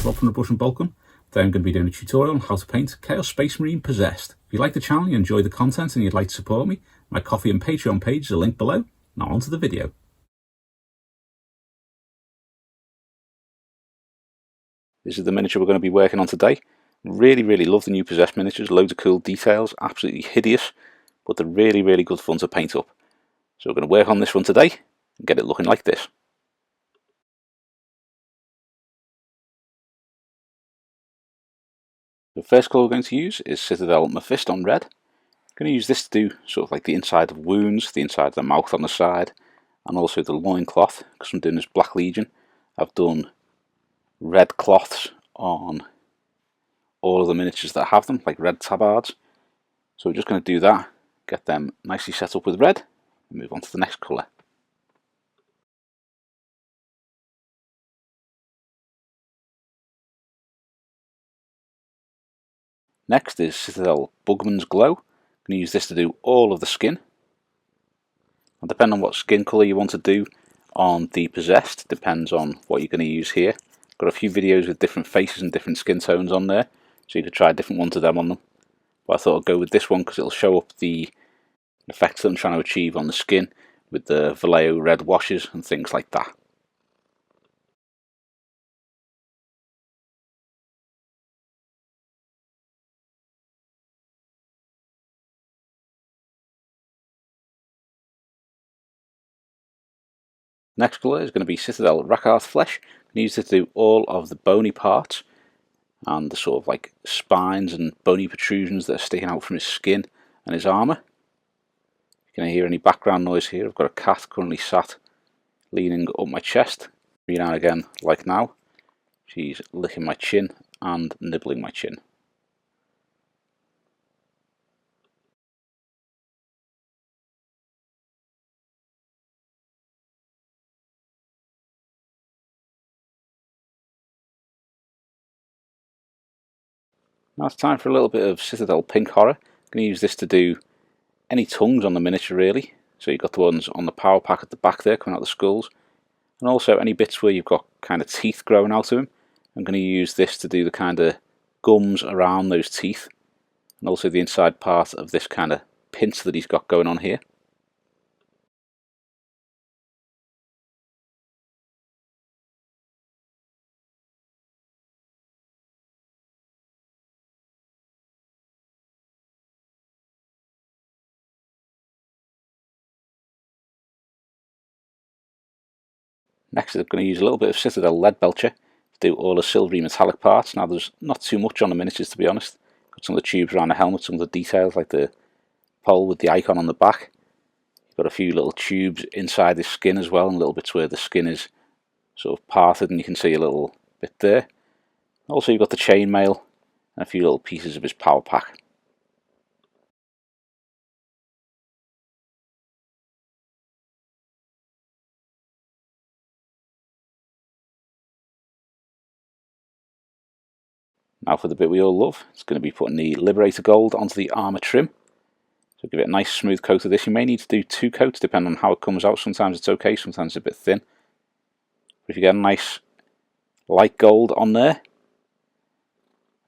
Rob from the Brush and Boltgun. Today I'm going to be doing a tutorial on how to paint Chaos Space Marine Possessed. If you like the channel, you enjoy the content and you'd like to support me, my Ko-fi and Patreon page is a link below. Now on to the video. This is the miniature we're going to be working on today. Really love the new Possessed miniatures, loads of cool details, absolutely hideous, but they're really good fun to paint up. So we're going to work on this one today and get it looking like this. The first colour we're going to use is Citadel Mephiston Red. I'm going to use this to do sort of like the inside of wounds, the inside of the mouth on the side, and also the loincloth, because I'm doing this Black Legion. I've done red cloths on all of the miniatures that have them, like red tabards. So we're just going to do that, get them nicely set up with red, and move on to the next colour. Next is Citadel Bugmans Glow. I'm going to use this to do all of the skin. And depending on what skin colour you want to do on the Possessed, depends on what you're going to use here. I've got a few videos with different faces and different skin tones on there, so you could try different ones of them on them. But I thought I'd go with this one because it'll show up the effects that I'm trying to achieve on the skin with the Vallejo red washes and things like that. Next colour is going to be Citadel Rakarth Flesh. I'm going to use this to do all of the bony parts and the sort of like spines and bony protrusions that are sticking out from his skin and his armour. If you can hear any background noise here, I've got a cat currently sat leaning up my chest. Every now and again, like now, she's licking my chin and nibbling my chin. Now it's time for a little bit of Citadel Pink Horror. I'm going to use this to do any tongues on the miniature really. So you've got the ones on the power pack at the back there coming out the skulls. And also any bits where you've got kind of teeth growing out of him. I'm going to use this to do the kind of gums around those teeth. And also the inside part of this kind of pinch that he's got going on here. Next I'm going to use a little bit of Citadel Lead Belcher to do all the silvery metallic parts. Now there's not too much on the miniatures to be honest. Got some of the tubes around the helmet, some of the details like the pole with the icon on the back. You've got a few little tubes inside his skin as well, and little bits where the skin is sort of parted and you can see a little bit there. Also you've got the chainmail and a few little pieces of his power pack. Now for the bit we all love, it's going to be putting the Liberator gold onto the armour trim. So give it a nice smooth coat of this. You may need to do 2 coats depending on how it comes out. Sometimes it's okay, sometimes it's a bit thin. But if you get a nice light gold on there,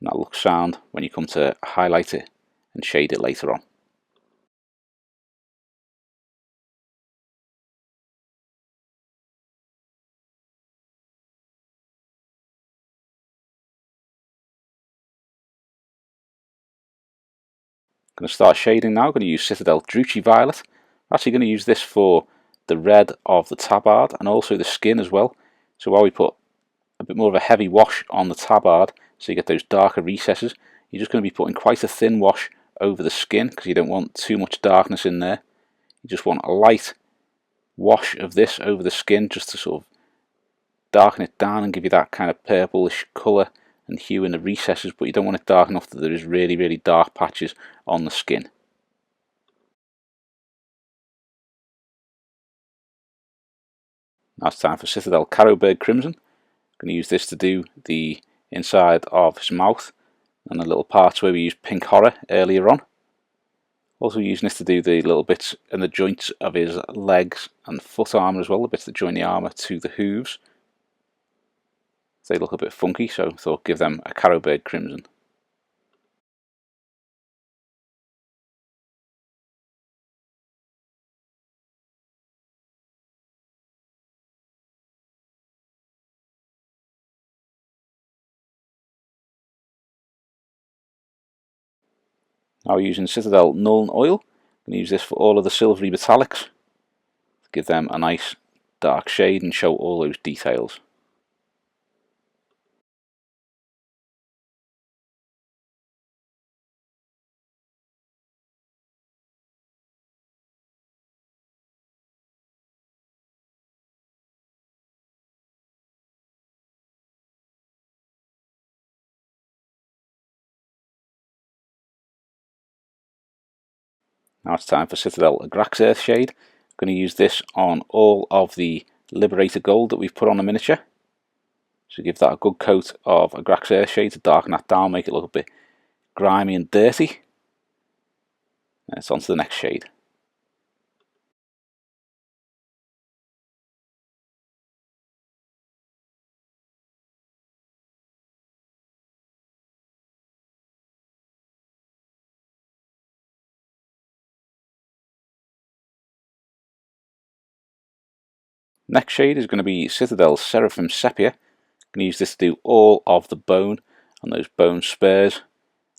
that looks sound when you come to highlight it and shade it later on. I'm going to start shading now. I'm going to use Citadel Druchii Violet. I'm actually going to use this for the red of the tabard and also the skin as well. So while we put a bit more of a heavy wash on the tabard, so you get those darker recesses, you're just going to be putting quite a thin wash over the skin because you don't want too much darkness in there. You just want a light wash of this over the skin just to sort of darken it down and give you that kind of purplish colour and hue in the recesses, but you don't want it dark enough that there is really dark patches on the skin. Now it's time for Citadel Carrowbird Crimson. I'm going to use this to do the inside of his mouth and the little parts where we used Pink Horror earlier on. Also using this to do the little bits and the joints of his legs and foot armour as well, the bits that join the armour to the hooves. They look a bit funky, so I thought give them a Carrowbird Crimson. Now we're using Citadel Nuln Oil. I'm going to use this for all of the silvery metallics to give them a nice dark shade and show all those details. Now it's time for Citadel Agrax Shade. I'm going to use this on all of the Liberator Gold that we've put on the miniature. So give that a good coat of Agrax Shade to darken that down, make it look a bit grimy and dirty. And it's on to the next shade. Next shade is going to be Citadel Seraphim Sepia. I'm going to use this to do all of the bone and those bone spurs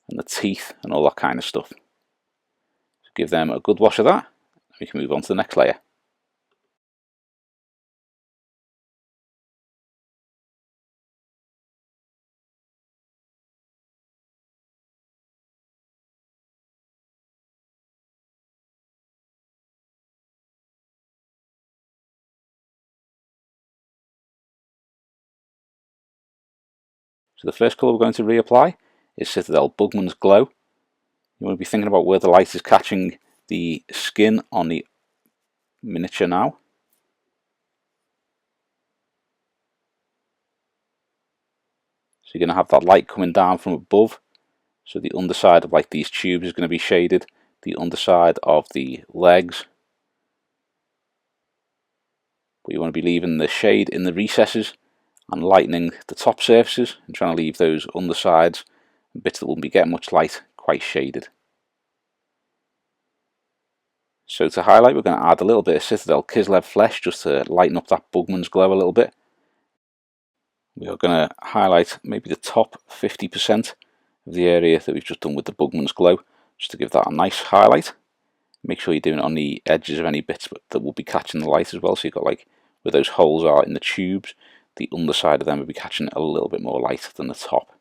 and the teeth and all that kind of stuff. So give them a good wash of that, and we can move on to the next layer. So the first colour we're going to reapply is Citadel Bugmans Glow. You want to be thinking about where the light is catching the skin on the miniature now. So you're going to have that light coming down from above. So the underside of like these tubes is going to be shaded, the underside of the legs. But you want to be leaving the shade in the recesses and lightening the top surfaces and trying to leave those undersides and bits that wouldn't be getting much light quite shaded. So to highlight, we're going to add a little bit of Citadel Kislev Flesh just to lighten up that Bugman's glow a little bit. We are going to highlight maybe the top 50% of the area that we've just done with the Bugman's glow, just to give that a nice highlight. Make sure you're doing it on the edges of any bits that will be catching the light as well. So you've got like where those holes are in the tubes, the underside of them will be catching a little bit more light than the top.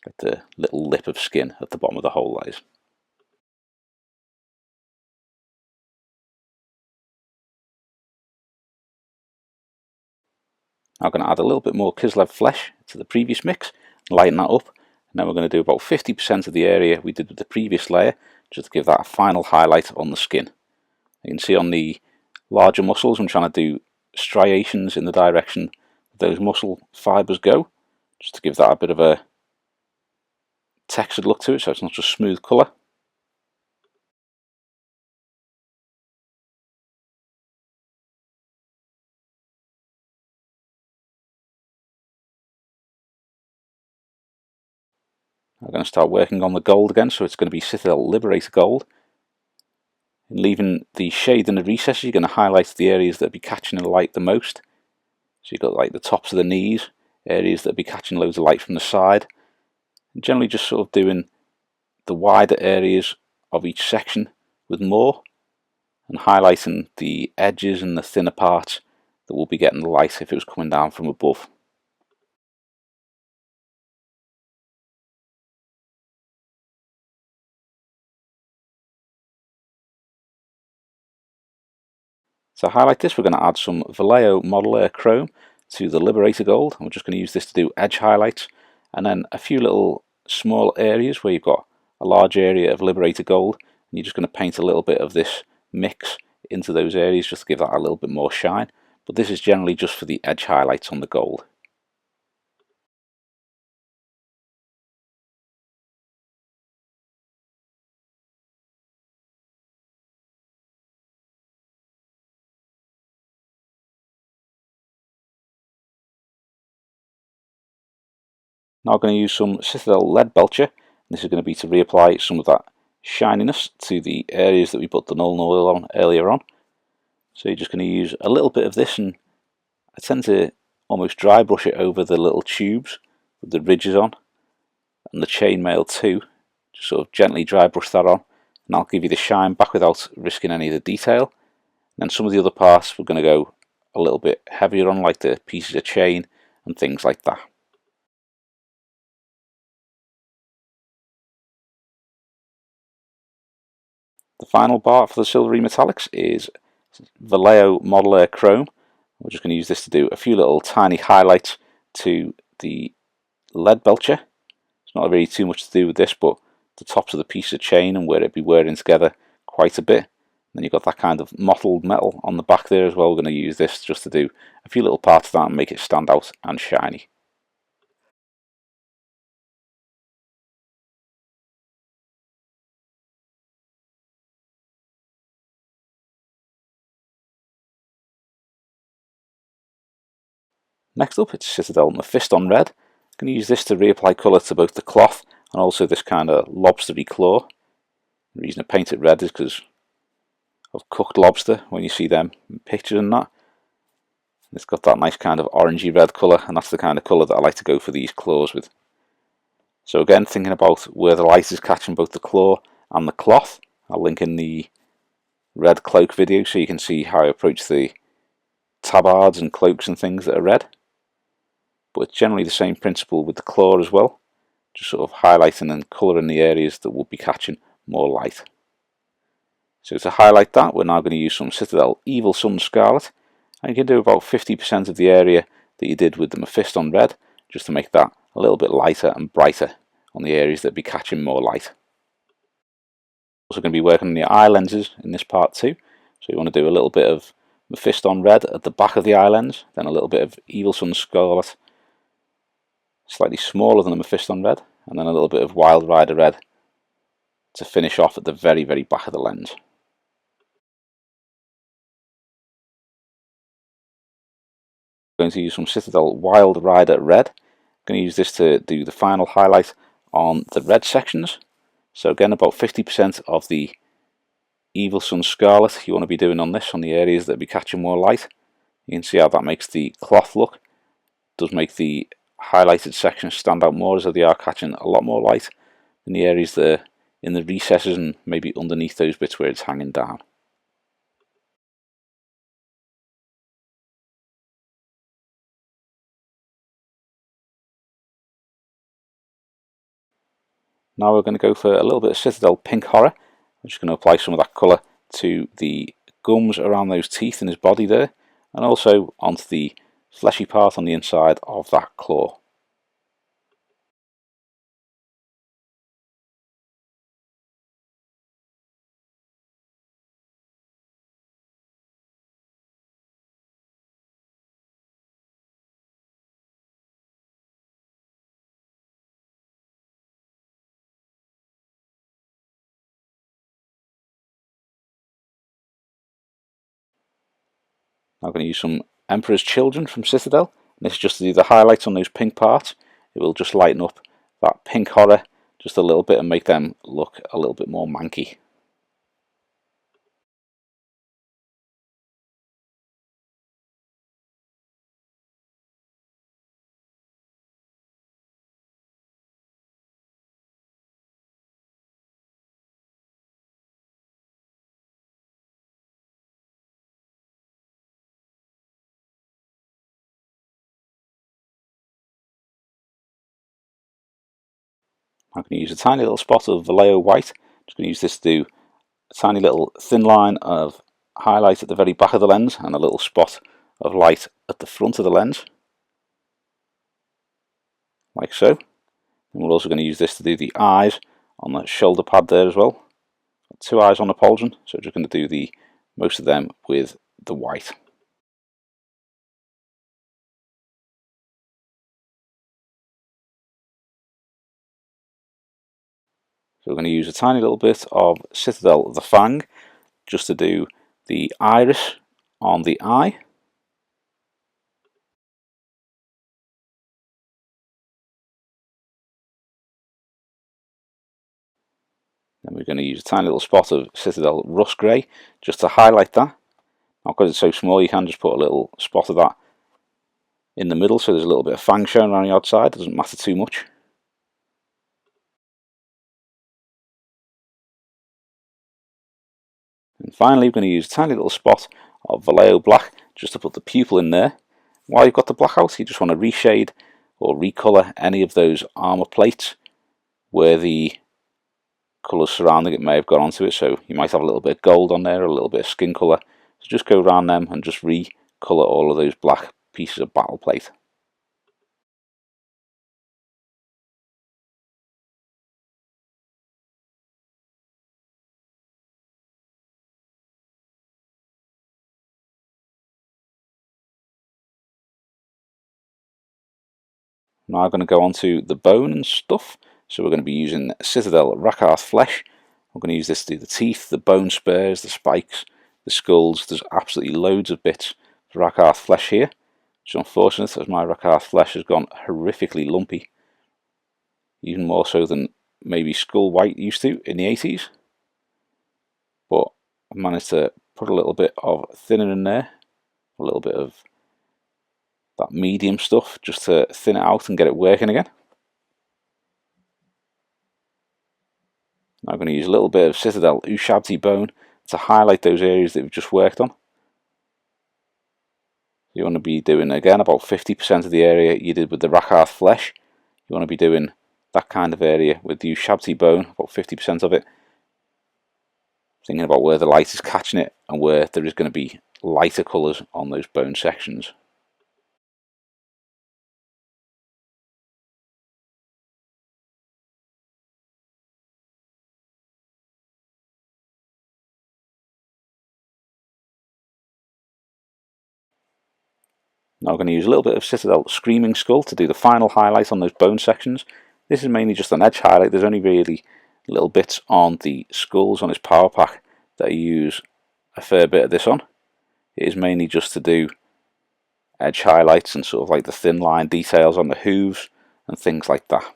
Like the little lip of skin at the bottom of the hole, that is. I'm going to add a little bit more Kislev Flesh to the previous mix, lighten that up, and then we're going to do about 50% of the area we did with the previous layer, just to give that a final highlight on the skin. You can see on the larger muscles, I'm trying to do striations in the direction those muscle fibres go, just to give that a bit of a textured look to it, so it's not just smooth colour. I'm going to start working on the gold again, so it's going to be Citadel Liberator Gold. And leaving the shade in the recesses, you're going to highlight the areas that will be catching the light the most. So you've got like the tops of the knees, areas that will be catching loads of light from the side. And generally just sort of doing the wider areas of each section with more, and highlighting the edges and the thinner parts that will be getting the light if it was coming down from above. To highlight this, we're going to add some Vallejo Model Air Chrome to the Liberator Gold. We're just going to use this to do edge highlights, and then a few little small areas where you've got a large area of Liberator Gold, and you're just going to paint a little bit of this mix into those areas just to give that a little bit more shine. But this is generally just for the edge highlights on the gold. Now I'm going to use some Citadel Lead Belcher. This is going to be to reapply some of that shininess to the areas that we put the Nuln Oil on earlier on. So you're just going to use a little bit of this, and I tend to almost dry brush it over the little tubes with the ridges on, and the chainmail too. Just sort of gently dry brush that on, and I'll give you the shine back without risking any of the detail. And then some of the other parts we're going to go a little bit heavier on, like the pieces of chain and things like that. The final part for the silvery metallics is Vallejo Model Air Chrome. We're just going to use this to do a few little tiny highlights to the lead belcher. It's not really too much to do with this, but the tops of the piece of chain and where it'd be wearing together quite a bit. Then you've got that kind of mottled metal on the back there as well. We're going to use this just to do a few little parts of that and make it stand out and shiny. Next up, it's Citadel Mephiston Red. I'm going to use this to reapply colour to both the cloth and also this kind of lobstery claw. The reason I paint it red is because of cooked lobster, when you see them pictured and that. It's got that nice kind of orangey red colour, and that's the kind of colour that I like to go for these claws with. So again, thinking about where the light is catching both the claw and the cloth, I'll link in the red cloak video so you can see how I approach the tabards and cloaks and things that are red. But it's generally the same principle with the claw as well, just sort of highlighting and colouring the areas that will be catching more light. So to highlight that, we're now going to use some Citadel Evil Sunz Scarlet, and you can do about 50% of the area that you did with the Mephiston Red, just to make that a little bit lighter and brighter on the areas that be catching more light. Also going to be working on the eye lenses in this part too, so you want to do a little bit of Mephiston Red at the back of the eye lens, then a little bit of Evil Sunz Scarlet, slightly smaller than the Mephiston Red, and then a little bit of Wild Rider Red to finish off at the very back of the lens. I'm going to use some Citadel Wild Rider Red. I'm going to use this to do the final highlight on the red sections. So again, about 50% of the Evil Sunz Scarlet you want to be doing on this, on the areas that be catching more light. You can see how that makes the cloth look. It does make the highlighted sections stand out more, as though they are catching a lot more light in the areas that are in the recesses and maybe underneath those bits where it's hanging down. Now we're going to go for a little bit of Citadel Pink Horror. I'm just going to apply some of that colour to the gums around those teeth in his body there, and also onto the fleshy part on the inside of that claw. Now I'm going to use some Emperor's Children from Citadel, and this is just to do the highlights on those pink parts. It will just lighten up that pink horror just a little bit and make them look a little bit more manky. I'm going to use a tiny little spot of Vallejo White. Just going to use this to do a tiny little thin line of highlight at the very back of the lens and a little spot of light at the front of the lens, like so. And we're also going to use this to do the eyes on the shoulder pad there as well. Got two eyes on the pauldron, so we're just going to do most of them with the white. So we're going to use a tiny little bit of Citadel the Fang just to do the iris on the eye. Then we're going to use a tiny little spot of Citadel Rust Grey just to highlight that. Now, because it's so small, you can just put a little spot of that in the middle, so there's a little bit of fang showing around the outside. It doesn't matter too much. And finally, we're going to use a tiny little spot of Vallejo Black just to put the pupil in there. While you've got the black out, you just want to reshade or recolour any of those armour plates where the colours surrounding it may have got onto it. So you might have a little bit of gold on there, or a little bit of skin colour. So just go around them and just recolour all of those black pieces of battle plate. Now I'm going to go on to the bone and stuff. So we're going to be using Citadel Rakarth Flesh. I'm going to use this to do the teeth, the bone spurs, the spikes, the skulls. There's absolutely loads of bits for Rakarth Flesh here. It's unfortunate as my Rakarth Flesh has gone horrifically lumpy. Even more so than maybe Skull White used to in the 80s. But I've managed to put a little bit of thinner in there. A little bit of that medium stuff just to thin it out and get it working again. Now I'm going to use a little bit of Citadel Ushabti bone to highlight those areas that we've just worked on. You want to be doing again about 50% of the area you did with the Rakarth Flesh. You want to be doing that kind of area with the Ushabti bone, about 50% of it. Thinking about where the light is catching it and where there is going to be lighter colours on those bone sections. Now I'm going to use a little bit of Citadel Screaming Skull to do the final highlight on those bone sections. This is mainly just an edge highlight. There's only really little bits on the skulls on his power pack that I use a fair bit of this on. It is mainly just to do edge highlights and sort of like the thin line details on the hooves and things like that.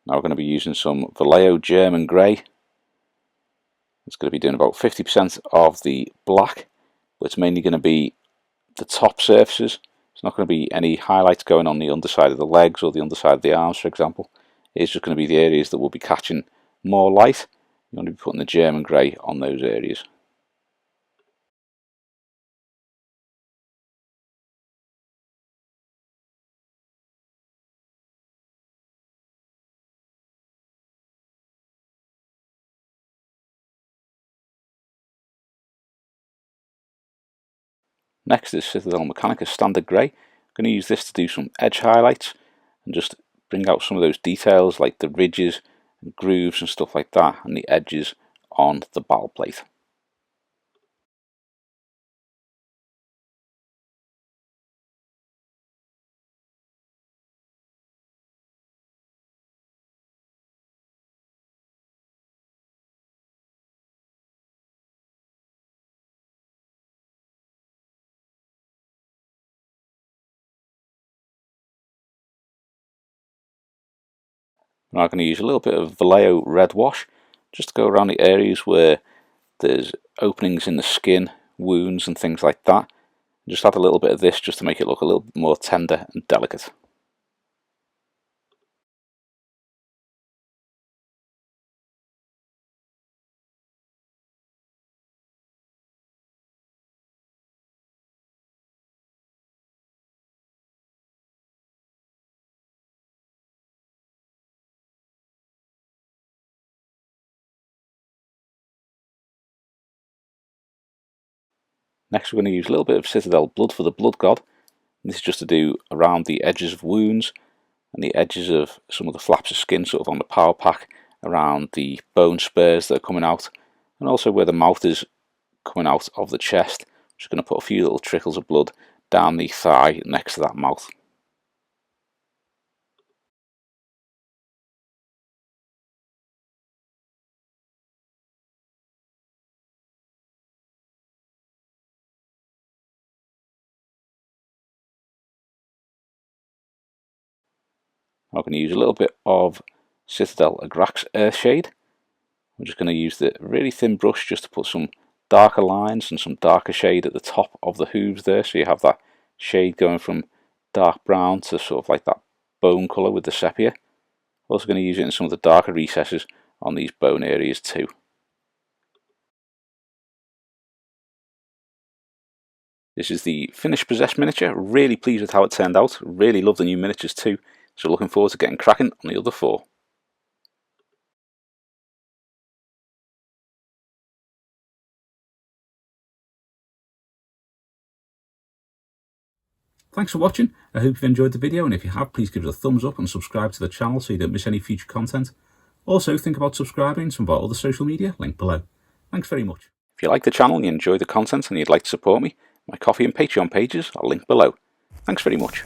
Now we're going to be using some Vallejo German Grey. It's going to be doing about 50% of the black, but it's mainly going to be the top surfaces. It's not going to be any highlights going on the underside of the legs or the underside of the arms, for example. It's just going to be the areas that will be catching more light. You want to be putting the German Grey on those areas. Next is Citadel Mechanicus Standard Grey. I'm going to use this to do some edge highlights and just bring out some of those details like the ridges and grooves and stuff like that, and the edges on the battle plate. Now I'm going to use a little bit of Vallejo Red Wash just to go around the areas where there's openings in the skin, wounds and things like that. Just add a little bit of this just to make it look a little bit more tender and delicate. Next we're going to use a little bit of Citadel Blood for the Blood God. This is just to do around the edges of wounds and the edges of some of the flaps of skin sort of on the power pack, around the bone spurs that are coming out, and also where the mouth is coming out of the chest. I'm just going to put a few little trickles of blood down the thigh next to that mouth. I'm going to use a little bit of Citadel Agrax Earthshade. I'm just going to use the really thin brush just to put some darker lines and some darker shade at the top of the hooves there, so you have that shade going from dark brown to sort of like that bone colour with the sepia. Also going to use it in some of the darker recesses on these bone areas too. This is the finished Possessed miniature. Really pleased with how it turned out. Really love the new miniatures too, so looking forward to getting cracking on the other 4. Thanks for watching. I hope you've enjoyed the video, and if you have, please give it a thumbs up and subscribe to the channel so you don't miss any future content. Also, think about subscribing to some of our other social media, linked below. Thanks very much. If you like the channel and you enjoy the content and you'd like to support me, my Coffee and Patreon pages are linked below. Thanks very much.